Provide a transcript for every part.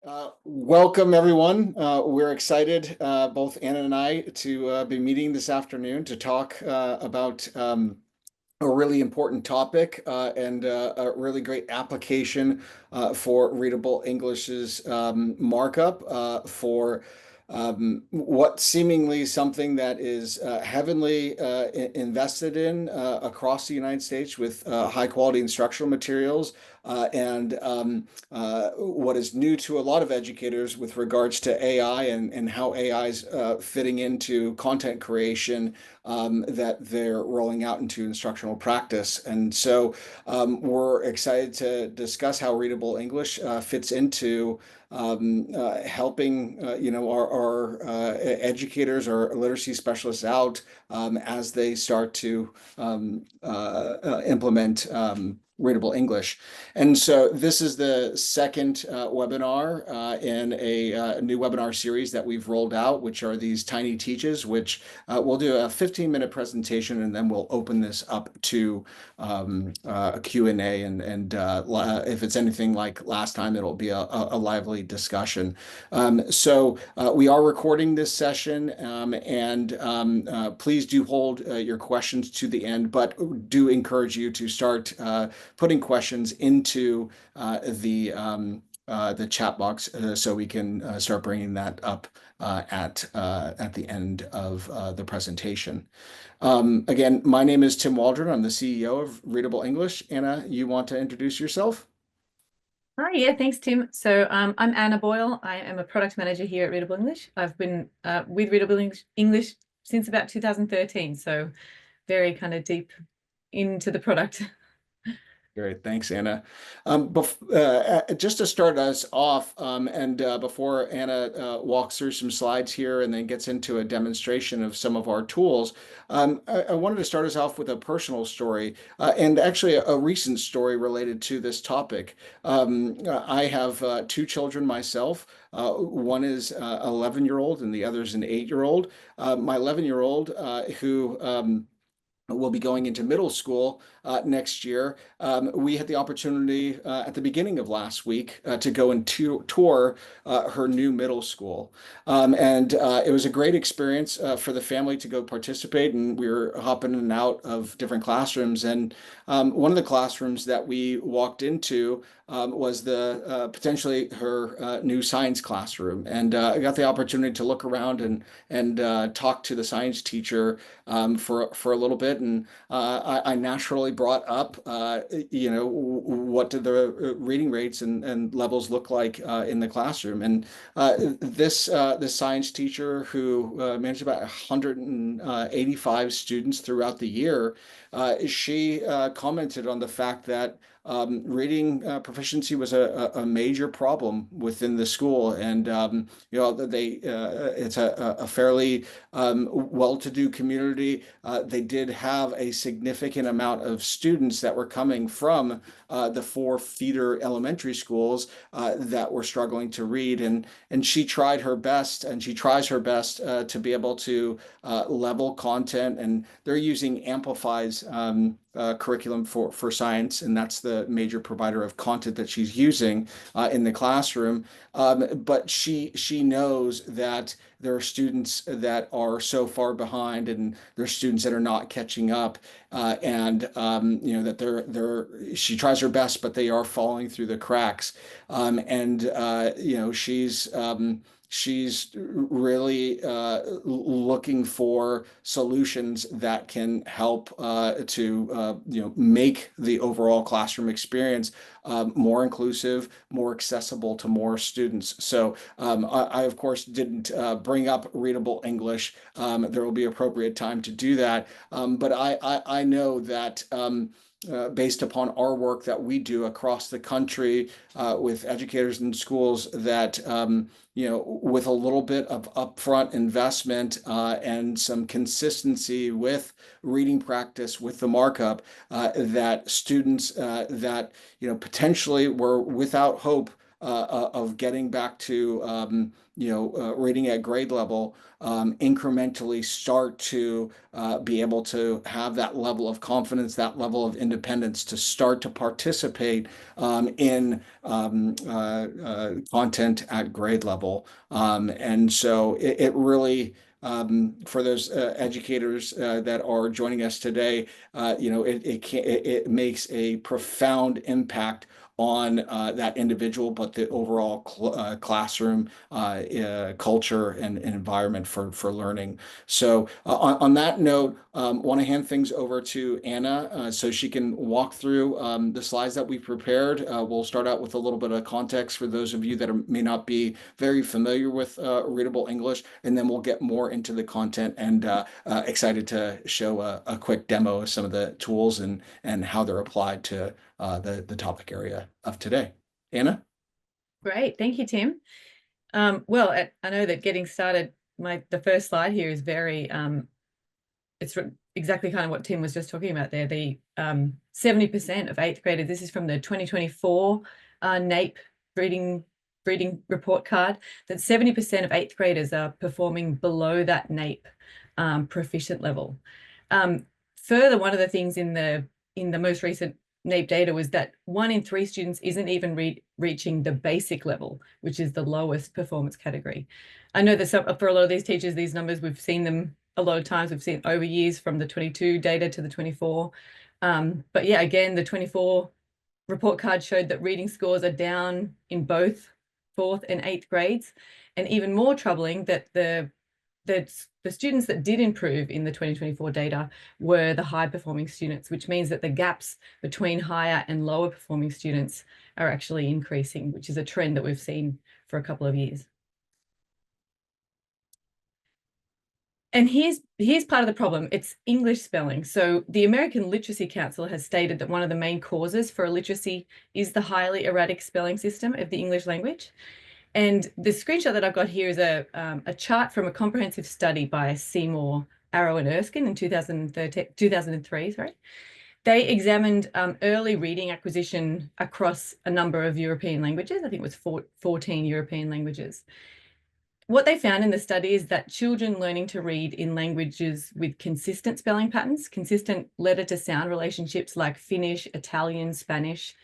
Welcome, everyone. We're excited, both Anna and I, to be meeting this afternoon to talk about a really important topic and a really great application for Readable English's markup for what seemingly something that is heavily invested in across the United States with high quality instructional materials and what is new to a lot of educators with regards to AI and how AI is fitting into content creation that they're rolling out into instructional practice. And so we're excited to discuss how Readable English fits into helping our educators or literacy specialists out as they start to implement Readable English. And so this is the second webinar in a new webinar series that we've rolled out, which are these tiny teaches, which we'll do a 15-minute presentation and then we'll open this up to a Q&A. And if it's anything like last time, it'll be a lively discussion. So we are recording this session and please do hold your questions to the end, but do encourage you to start putting questions into the chat box so we can start bringing that up at the end of the presentation. Again, my name is Tim Waldron. I'm the CEO of Readable English. Anna, you want to introduce yourself? Hi, yeah, thanks, Tim. So I'm Anna Boyle. I am a product manager here at Readable English. I've been with Readable English since about 2013, so very kind of deep into the product. Great, thanks, Anna. Just to start us off, and before Anna walks through some slides here and then gets into a demonstration of some of our tools, I wanted to start us off with a personal story and actually a recent story related to this topic. I have two children myself. One is an 11-year-old and the other is an 8-year-old. My 11-year-old, who will be going into middle school next year. We had the opportunity at the beginning of last week to go and tour her new middle school. And it was a great experience for the family to go participate. And we were hopping in and out of different classrooms. And one of the classrooms that we walked into was the potentially her new science classroom. And I got the opportunity to look around and talk to the science teacher for a little bit. And I naturally brought up, what do the reading rates and levels look like in the classroom? And this science teacher who managed about 185 students throughout the year, she commented on the fact that reading proficiency was a major problem within the school, and it's a fairly well-to-do community. They did have a significant amount of students that were coming from the four feeder elementary schools that were struggling to read, and she tried her best, and she tries her best to be able to level content, and they're using Amplify's curriculum for science, and that's the major provider of content that she's using in the classroom. But she knows that there are students that are so far behind, and there are students that are not catching up, and that she tries her best, but they are falling through the cracks. She's really looking for solutions that can help to make the overall classroom experience more inclusive, more accessible to more students. So I of course didn't bring up Readable English. There will be appropriate time to do that. But I know that based upon our work that we do across the country with educators in schools, that with a little bit of upfront investment and some consistency with reading practice with the markup, that students that potentially were without hope of getting back to reading at grade level, incrementally start to be able to have that level of confidence, that level of independence to start to participate in content at grade level. And so it really, for those educators that are joining us today, it makes a profound impact on that individual, but the overall classroom culture and environment for learning. So on that note, want to hand things over to Anna so she can walk through the slides that we prepared. We'll start out with a little bit of context for those of you that may not be very familiar with Readable English, and then we'll get more into the content, and excited to show a quick demo of some of the tools and how they're applied to the topic area of today. Anna? Great, thank you, Tim. Well, I know that getting started, the first slide here is very, it's exactly kind of what Tim was just talking about there. The 70% of 8th graders, this is from the 2024 NAEP reading report card, that 70% of 8th graders are performing below that NAEP proficient level. Further, one of the things in the most recent NAEP data was that 1 in 3 students isn't even reaching the basic level, which is the lowest performance category. I know that for a lot of these teachers, these numbers, we've seen them a lot of times. We've seen over years from the 22 data to the 24. But yeah, again, the 24 report card showed that reading scores are down in both 4th and 8th grades. And even more troubling, that the students that did improve in the 2024 data were the high performing students, which means that the gaps between higher and lower performing students are actually increasing, which is a trend that we've seen for a couple of years. And here's part of the problem. It's English spelling. So the American Literacy Council has stated that one of the main causes for illiteracy is the highly erratic spelling system of the English language. And the screenshot that I've got here is a chart from a comprehensive study by Seymour, Arrow, and Erskine in 2003. Sorry. They examined early reading acquisition across a number of European languages. I think it was 14 European languages. What they found in the study is that children learning to read in languages with consistent spelling patterns, consistent letter to sound relationships like Finnish, Italian, Spanish,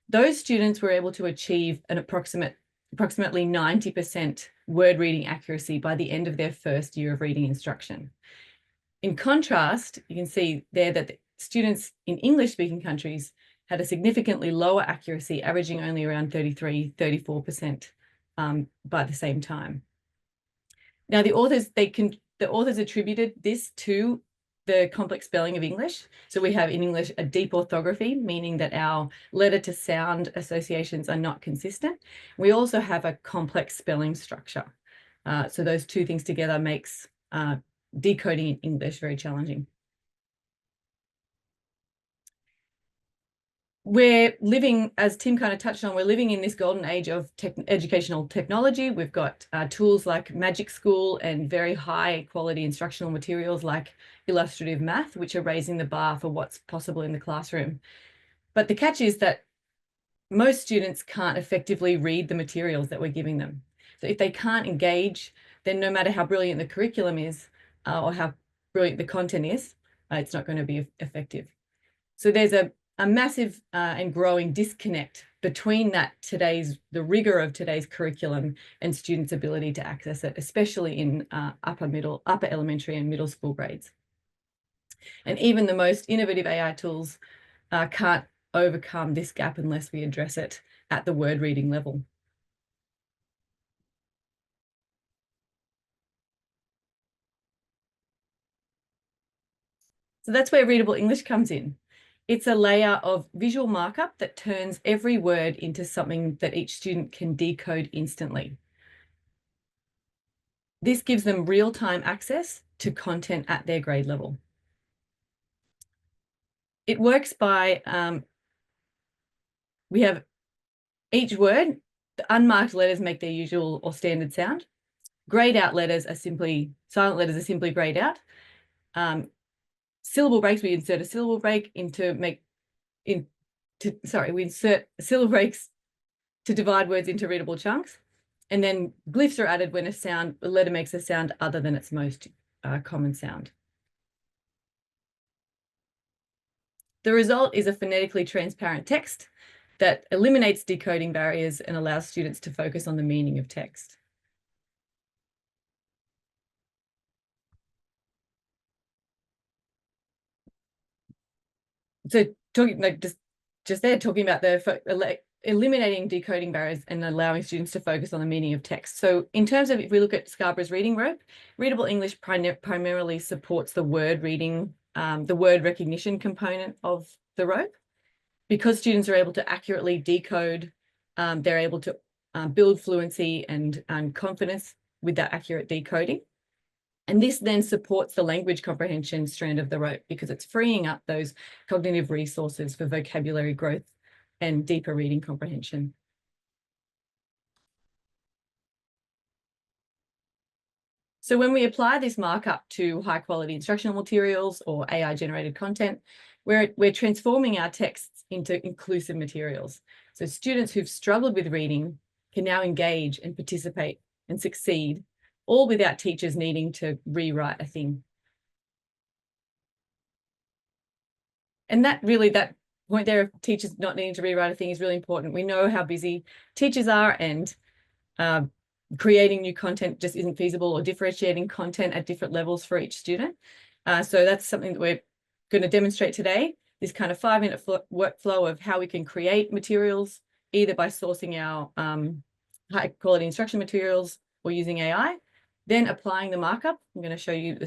those students were able to achieve an approximately 90% word reading accuracy by the end of their first year of reading instruction. In contrast, you can see there that the students in English-speaking countries had a significantly lower accuracy, averaging only around 34% by the same time. Now, the authors attributed this to the complex spelling of English. So we have in English a deep orthography, meaning that our letter to sound associations are not consistent. We also have a complex spelling structure. So those two things together makes decoding in English very challenging. We're living, as Tim kind of touched on, we're living in this golden age of educational technology. We've got tools like Magic School and very high quality instructional materials like Illustrative Math, which are raising the bar for what's possible in the classroom. But the catch is that most students can't effectively read the materials that we're giving them. So if they can't engage, then no matter how brilliant the curriculum is or how brilliant the content is, it's not going to be effective. So there's a massive and growing disconnect between the rigor of today's curriculum and students' ability to access it, especially in upper elementary and middle school grades. And even the most innovative AI tools can't overcome this gap unless we address it at the word reading level. So that's where Readable English comes in. It's a layer of visual markup that turns every word into something that each student can decode instantly. This gives them real-time access to content at their grade level. It works by, we have each word, the unmarked letters make their usual or standard sound. Grayed out letters are simply, silent letters are simply grayed out. Syllable breaks, we insert a syllable break we insert syllable breaks to divide words into readable chunks. And then glyphs are added when a letter makes a sound other than its most common sound. The result is a phonetically transparent text that eliminates decoding barriers and allows students to focus on the meaning of text. So talking like just there, talking about eliminating decoding barriers and allowing students to focus on the meaning of text. So in terms of, if we look at Scarborough's reading rope, Readable English primarily supports the word reading, the word recognition component of the rope. Because students are able to accurately decode, they're able to build fluency and confidence with that accurate decoding. And this then supports the language comprehension strand of the rope because it's freeing up those cognitive resources for vocabulary growth and deeper reading comprehension. So when we apply this markup to high quality instructional materials or AI generated content, we're transforming our texts into inclusive materials. So students who've struggled with reading can now engage and participate and succeed, all without teachers needing to rewrite a thing. And that point there of teachers not needing to rewrite a thing is really important. We know how busy teachers are, and creating new content just isn't feasible, or differentiating content at different levels for each student. So that's something that we're going to demonstrate today, this kind of 5-minute workflow of how we can create materials, either by sourcing our high quality instruction materials or using AI, then applying the markup. I'm going to show you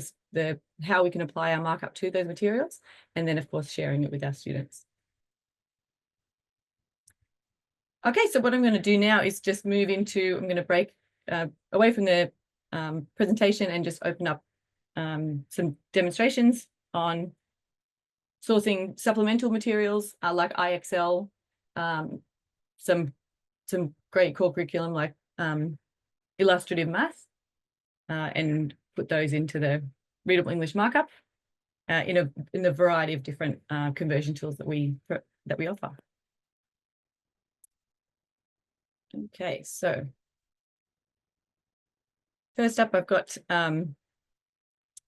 how we can apply our markup to those materials, and then of course sharing it with our students. Okay, so what I'm going to do now is just move into, I'm going to break away from the presentation and just open up some demonstrations on sourcing supplemental materials like IXL, some great core curriculum like Illustrative Math, and put those into the Readable English markup in a variety of different conversion tools that we offer. Okay, so first up, I've got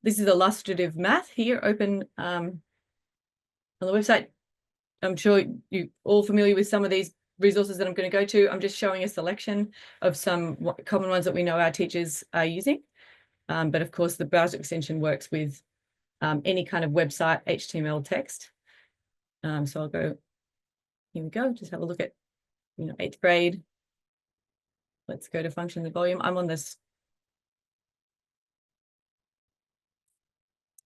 this is Illustrative Math here open on the website. I'm sure you're all familiar with some of these resources that I'm going to go to. I'm just showing a selection of some common ones that we know our teachers are using. But of course, the browser extension works with any kind of website HTML text. So I'll go, here we go, just have a look at 8th grade. Let's go to function and volume. I'm on this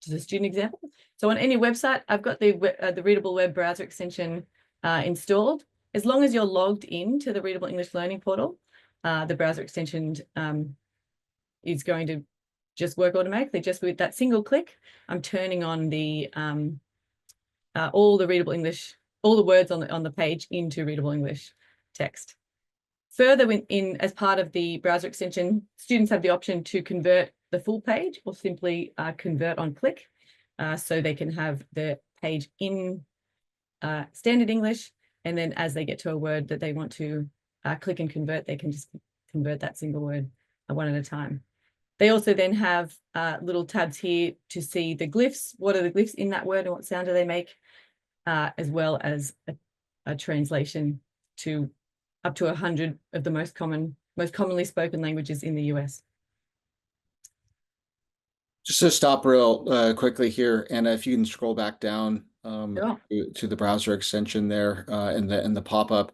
to the student example. So on any website, I've got the Readable Web browser extension installed. As long as you're logged in to the Readable English Learning Portal, the browser extension is going to just work automatically. Just with that single click, I'm turning on the all the Readable English, all the words on the page into Readable English text. Further, as part of the browser extension, students have the option to convert the full page or simply convert on click. So they can have the page in standard English, and then as they get to a word that they want to click and convert, they can just convert that single word one at a time. They also then have little tabs here to see the glyphs. What are the glyphs in that word and what sound do they make, as well as a translation to up to 100 of the most commonly spoken languages in the US. Just to stop real quickly here, Anna, if you can scroll back down Sure. to the browser extension there in the pop-up.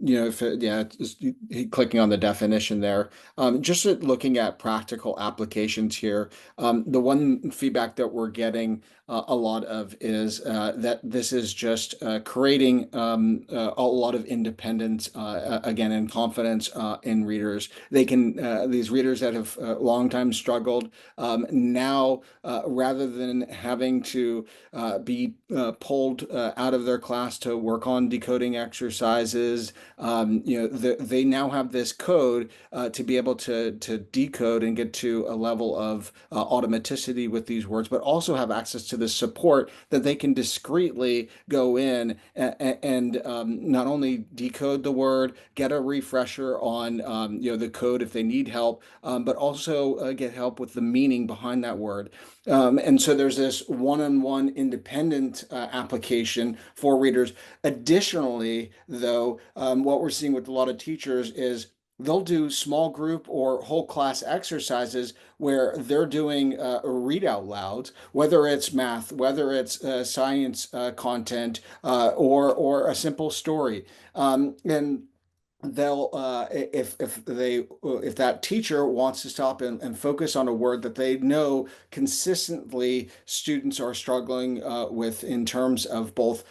Just clicking on the definition there. Just looking at practical applications here, the one feedback that we're getting a lot of is that this is just creating a lot of independence, again, and confidence in readers. They can, these readers that have long time struggled, now rather than having to be pulled out of their class to work on decoding exercises, they now have this code to be able to decode and get to a level of automaticity with these words, but also have access to the support that they can discreetly go in and not only decode the word, get a refresher on the code if they need help, but also get help with the meaning behind that word. And so there's this one-on-one independent application for readers. Additionally, though, what we're seeing with a lot of teachers is they'll do small group or whole class exercises where they're doing read out louds, whether it's math, whether it's science content, or a simple story. And they'll if that teacher wants to stop and focus on a word that they know consistently students are struggling with in terms of both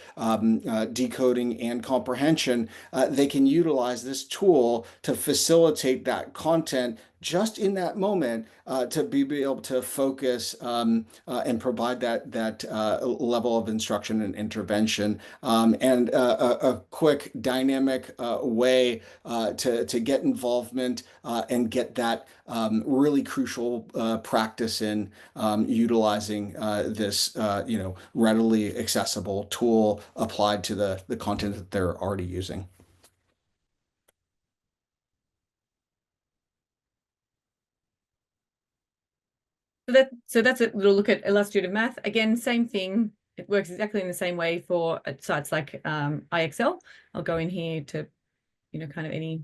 decoding and comprehension, they can utilize this tool to facilitate that content just in that moment to be able to focus and provide that level of instruction and intervention, and a quick dynamic way to get involvement and get that really crucial practice in utilizing this readily accessible tool applied to the content that they're already using. So that's a little look at Illustrative Math. Again, same thing. It works exactly in the same way for sites like IXL. I'll go in here to, kind of any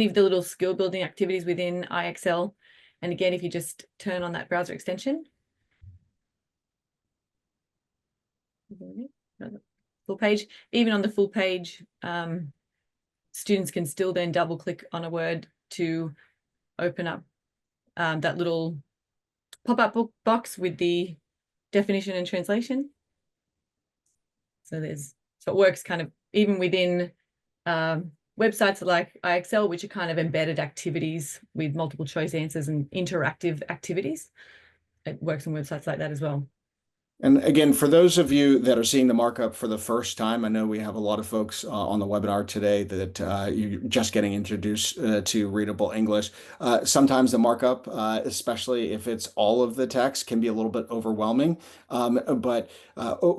of the little skill building activities within IXL. And again, if you just turn on that browser extension, full page, even on the full page, students can still then double click on a word to open up that little pop-up box with the definition and translation. So it works kind of even within websites like IXL, which are kind of embedded activities with multiple choice answers and interactive activities. It works on websites like that as well. And again, for those of you that are seeing the markup for the first time, I know we have a lot of folks on the webinar today that you're just getting introduced to Readable English. Sometimes the markup, especially if it's all of the text, can be a little bit overwhelming, but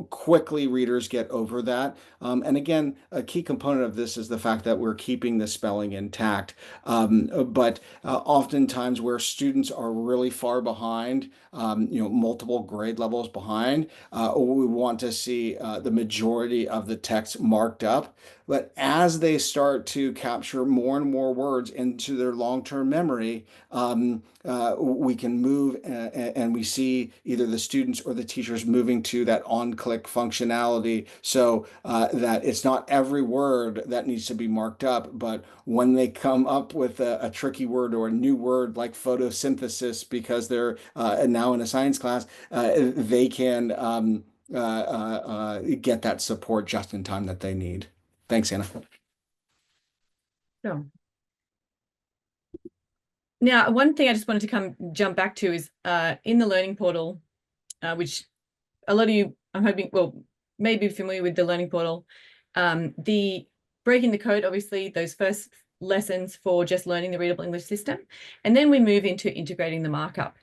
quickly readers get over that. And again, a key component of this is the fact that we're keeping the spelling intact. But oftentimes where students are really far behind, multiple grade levels behind, we want to see the majority of the text marked up. But as they start to capture more and more words into their long-term memory, we can move and we see either the students or the teachers moving to that on-click functionality, so that it's not every word that needs to be marked up, but when they come up with a tricky word or a new word like photosynthesis because they're now in a science class, they can get that support just in time that they need. Thanks, Anna. So now, one thing I just wanted to jump back to is in the learning portal, which a lot of you, I'm hoping, may be familiar with the learning portal. The breaking the code, obviously, those first lessons for just learning the Readable English system. And then we move into integrating the markup.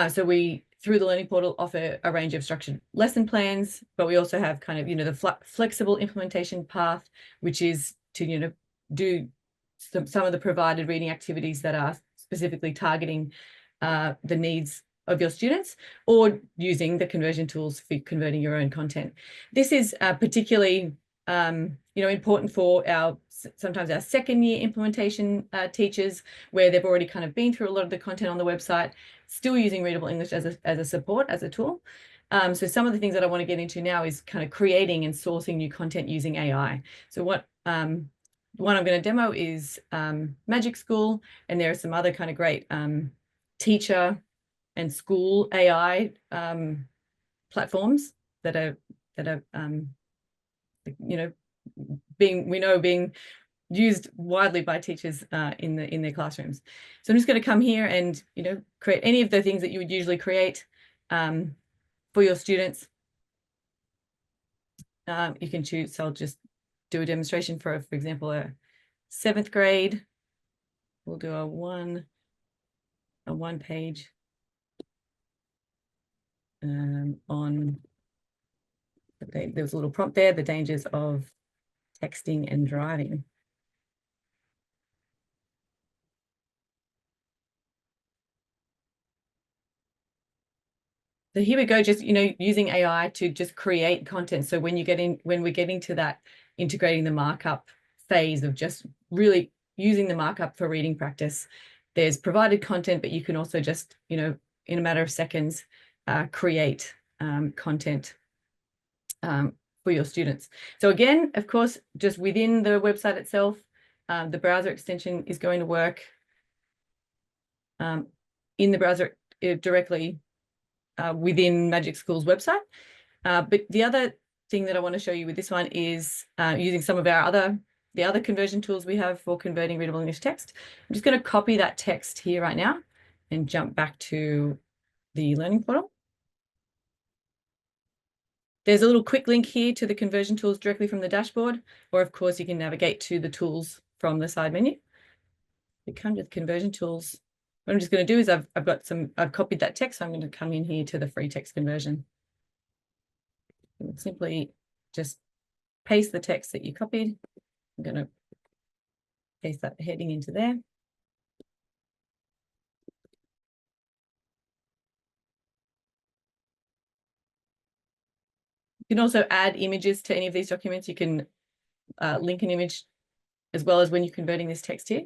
So we, through the learning portal, offer a range of structured lesson plans, but we also have kind of, the flexible implementation path, which is to, do some of the provided reading activities that are specifically targeting the needs of your students, or using the conversion tools for converting your own content. This is particularly important for sometimes our second year implementation teachers, where they've already kind of been through a lot of the content on the website, still using Readable English as a support, as a tool. So some of the things that I want to get into now is kind of creating and sourcing new content using AI. So one I'm going to demo is Magic School, and there are some other kind of great teacher and school AI platforms that are being used widely by teachers in their classrooms. So I'm just going to come here and create any of the things that you would usually create for your students. You can choose. So I'll just do a demonstration for example, a 7th grade. We'll do a one page. on, there was a little prompt there, the dangers of texting and driving. So here we go, just, using AI to just create content. So when we're getting to that integrating the markup phase of just really using the markup for reading practice, there's provided content, but you can also just, in a matter of seconds, create content for your students. So again, of course, just within the website itself, the browser extension is going to work in the browser directly within Magic School's website. But the other thing that I want to show you with this one is using some of the other conversion tools we have for converting readable English text. I'm just going to copy that text here right now and jump back to the learning portal. There's a little quick link here to the conversion tools directly from the dashboard, or of course you can navigate to the tools from the side menu. We come to the conversion tools. What I'm just going to do is I've copied that text, so I'm going to come in here to the free text conversion. Simply just paste the text that you copied. I'm going to paste that heading into there. You can also add images to any of these documents. You can link an image as well as when you're converting this text here.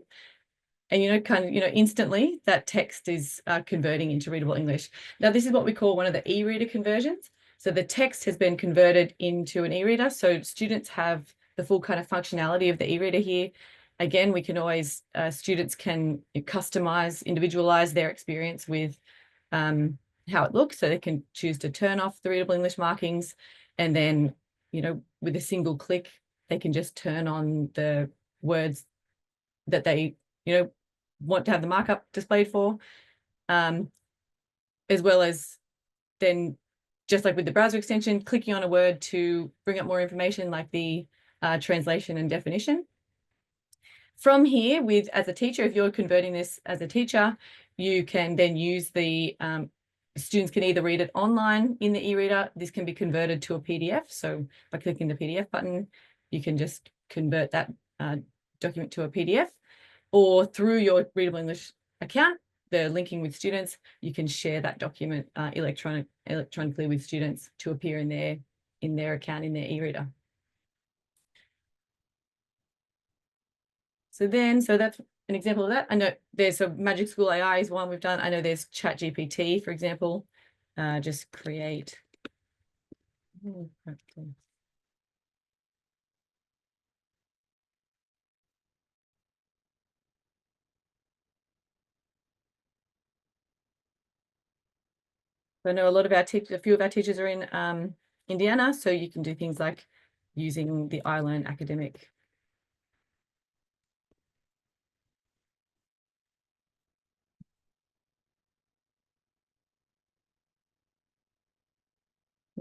And, instantly that text is converting into readable English. Now, this is what we call one of the e-reader conversions. So the text has been converted into an e-reader. So students have the full kind of functionality of the e-reader here. Again, we can always, students can customize, individualize their experience with how it looks. So they can choose to turn off the readable English markings. And then, with a single click, they can just turn on the words that they, want to have the markup displayed for, as well as then, just like with the browser extension, clicking on a word to bring up more information like the translation and definition. From here, as a teacher, if you're converting this as a teacher, you can then use the students can either read it online in the e-reader. This can be converted to a PDF. So by clicking the PDF button, you can just convert that document to a PDF, or through your Readable English account, the linking with students, you can share that document electronically with students to appear in their account in their e-reader. So that's an example of that. I know there's a Magic School AI is one we've done. I know there's ChatGPT, for example. Just create. I know a few of our teachers are in Indiana, so you can do things like using the iLearn academic.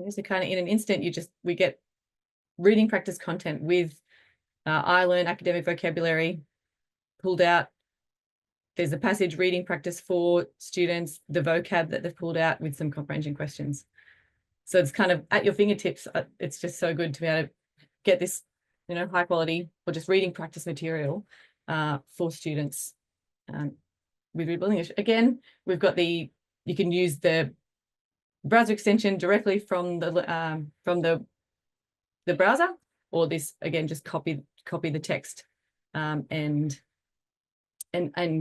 So kind of in an instant, we get reading practice content with iLearn academic vocabulary pulled out. There's a passage reading practice for students, the vocab that they've pulled out with some comprehension questions. So it's kind of at your fingertips. It's just so good to be able to get this, high quality or just reading practice material for students with Readable English. Again, we've got you can use the browser extension directly from the browser, or this again, just copy the text and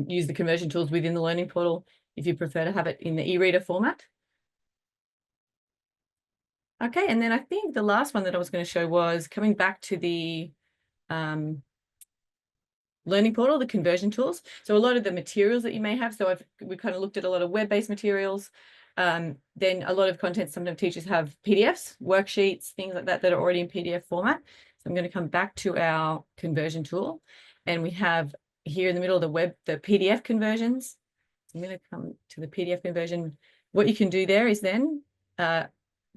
use the conversion tools within the learning portal if you prefer to have it in the e-reader format. Okay, and then I think the last one that I was going to show was coming back to the learning portal, the conversion tools. So a lot of the materials that you may have, so we kind of looked at a lot of web-based materials. Then a lot of content, sometimes teachers have PDFs, worksheets, things like that are already in PDF format. So I'm going to come back to our conversion tool, and we have here in the middle of the PDF conversions. I'm going to come to the PDF conversion. What you can do there is then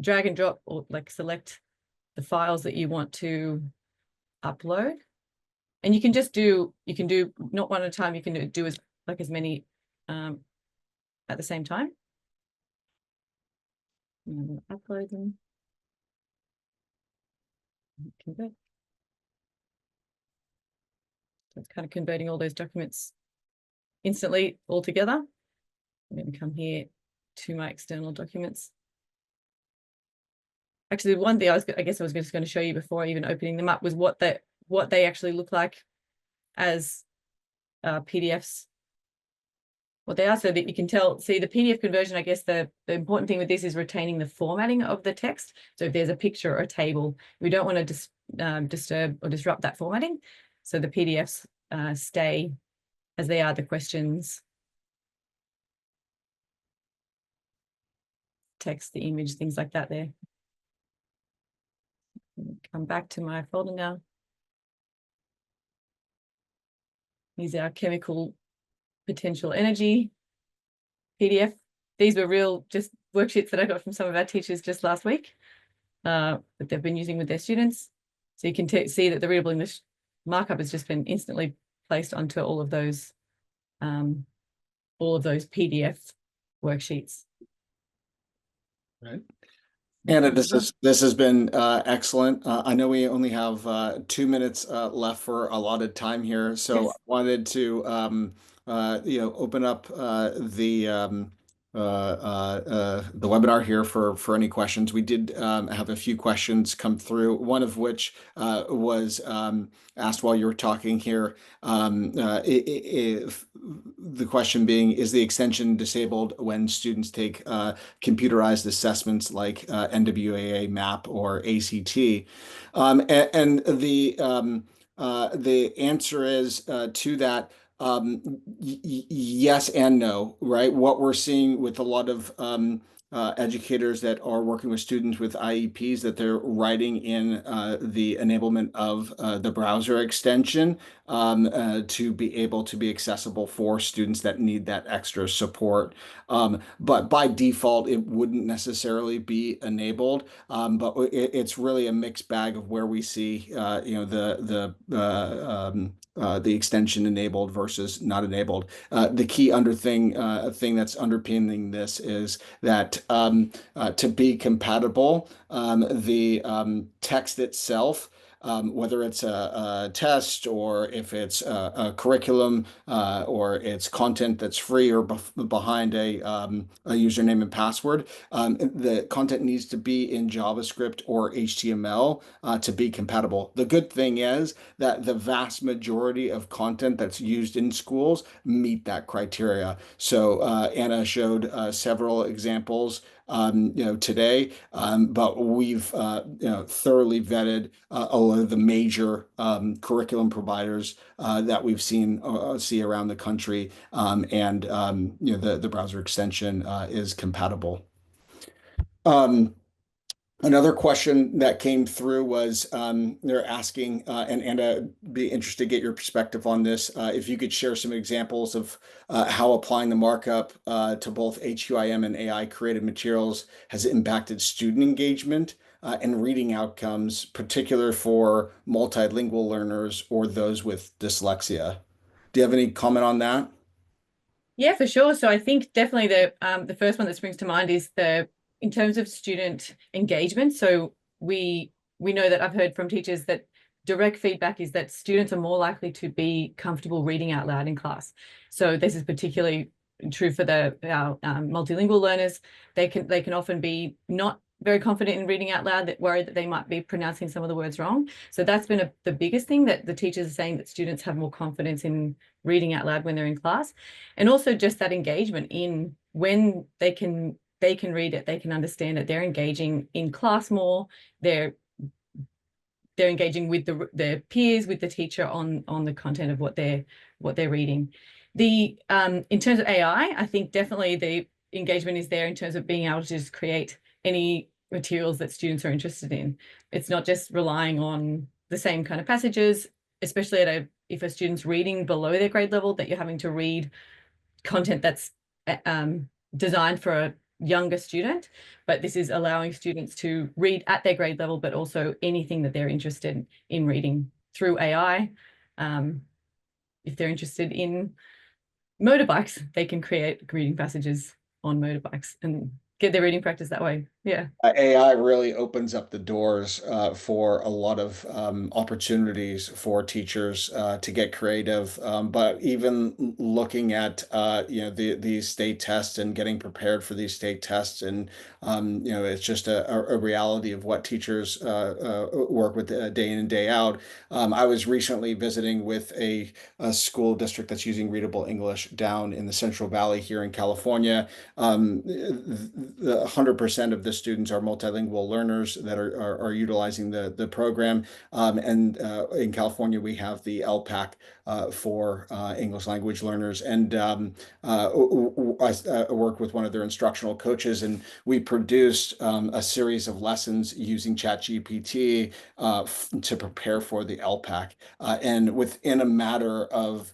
drag and drop or select the files that you want to upload. And you can do not one at a time, you can do as many at the same time. I'm going to upload them. Convert. So it's kind of converting all those documents instantly all together. I'm going to come here to my external documents. Actually, one thing I guess I was just going to show you before even opening them up was what they actually look like as PDFs. What they are, so that you can see the PDF conversion. I guess the important thing with this is retaining the formatting of the text. So if there's a picture or a table, we don't want to disturb or disrupt that formatting. So the PDFs stay as they are, the questions, text, the image, things like that there. Come back to my folder now. These are chemical potential energy PDF. These were real just worksheets that I got from some of our teachers just last week that they've been using with their students. So you can see that the Readable English markup has just been instantly placed onto all of those PDF worksheets. Right. Anna, this has been excellent. I know we only have 2 minutes left for allotted time here, so Yes. I wanted to open up the webinar here for any questions. We did have a few questions come through. One of which was asked while you were talking here. If the question being, is the extension disabled when students take computerized assessments like NWAA, MAP, or ACT? The answer is to that. Yes and no, right? What we're seeing with a lot of educators that are working with students with IEPs, that they're writing in the enablement of the browser extension to be able to be accessible for students that need that extra support. But by default, it wouldn't necessarily be enabled. But it's really a mixed bag of where we see, the extension enabled versus not enabled. The key thing that's underpinning this is that to be compatible, the text itself, whether it's a test or if it's a curriculum or it's content that's free or behind a username and password, the content needs to be in JavaScript or HTML to be compatible. The good thing is that the vast majority of content that's used in schools meet that criteria. So Anna showed several examples today, but we've thoroughly vetted a lot of the major curriculum providers that we've see around the country, and the browser extension is compatible. Another question that came through was they're asking, and be interested to get your perspective on this. If you could share some examples of how applying the markup to both HQIM and AI created materials has impacted student engagement and reading outcomes, particular for multilingual learners or those with dyslexia. Do you have any comment on that? Yeah, for sure. So I think definitely the first one that springs to mind is in terms of student engagement. So we know that I've heard from teachers that direct feedback is that students are more likely to be comfortable reading out loud in class. So this is particularly true for our multilingual learners. They can often be not very confident in reading out loud, that worried that they might be pronouncing some of the words wrong. So that's been the biggest thing, that the teachers are saying that students have more confidence in reading out loud when they're in class. And also just that engagement in when they can read it, they can understand it, they're engaging in class more, they're engaging with their peers, with the teacher on the content of what they're reading. In terms of AI, I think definitely the engagement is there in terms of being able to just create any materials that students are interested in. It's not just relying on the same kind of passages, especially if a student's reading below their grade level, that you're having to read content that's designed for a younger student, but this is allowing students to read at their grade level, but also anything that they're interested in reading through AI. If they're interested in motorbikes, they can create reading passages on motorbikes and get their reading practice that way. Yeah. AI really opens up the doors for a lot of opportunities for teachers to get creative. But even looking at these state tests and getting prepared for these state tests, and it's just a reality of what teachers work with day in and day out. I was recently visiting with a school district that's using Readable English down in the Central Valley here in California. 100% of the students are multilingual learners that are utilizing the program. And in California, we have the LPAC for English language learners. And I worked with one of their instructional coaches, and we produced a series of lessons using ChatGPT to prepare for the LPAC. And within a matter of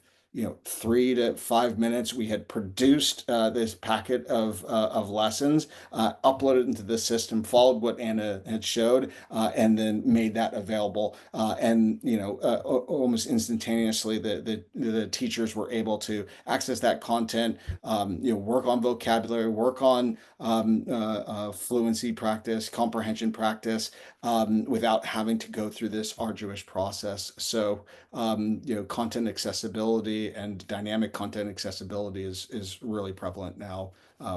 3 to 5 minutes, we had produced this packet of lessons, uploaded into the system, followed what Anna had showed, and then made that available. And almost instantaneously, the teachers were able to access that content, work on vocabulary, work on fluency practice, comprehension practice, without having to go through this arduous process. So content accessibility and dynamic content accessibility is really prevalent now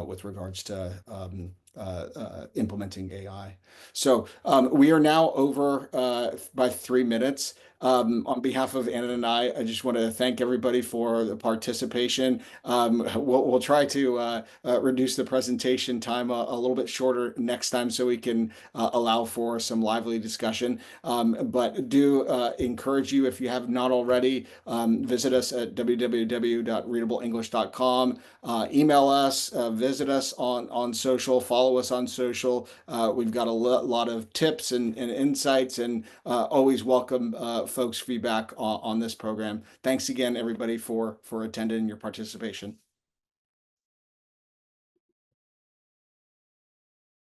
with regards to implementing AI. So we are now over by 3 minutes. On behalf of Anna and I just want to thank everybody for the participation. We'll try to reduce the presentation time a little bit shorter next time so we can allow for some lively discussion. But do encourage you, if you have not already, visit us at www.readableenglish.com. Email us, visit us on social, follow us on social. We've got a lot of tips and insights, and always welcome folks' feedback on this program. Thanks again, everybody, for attending your participation.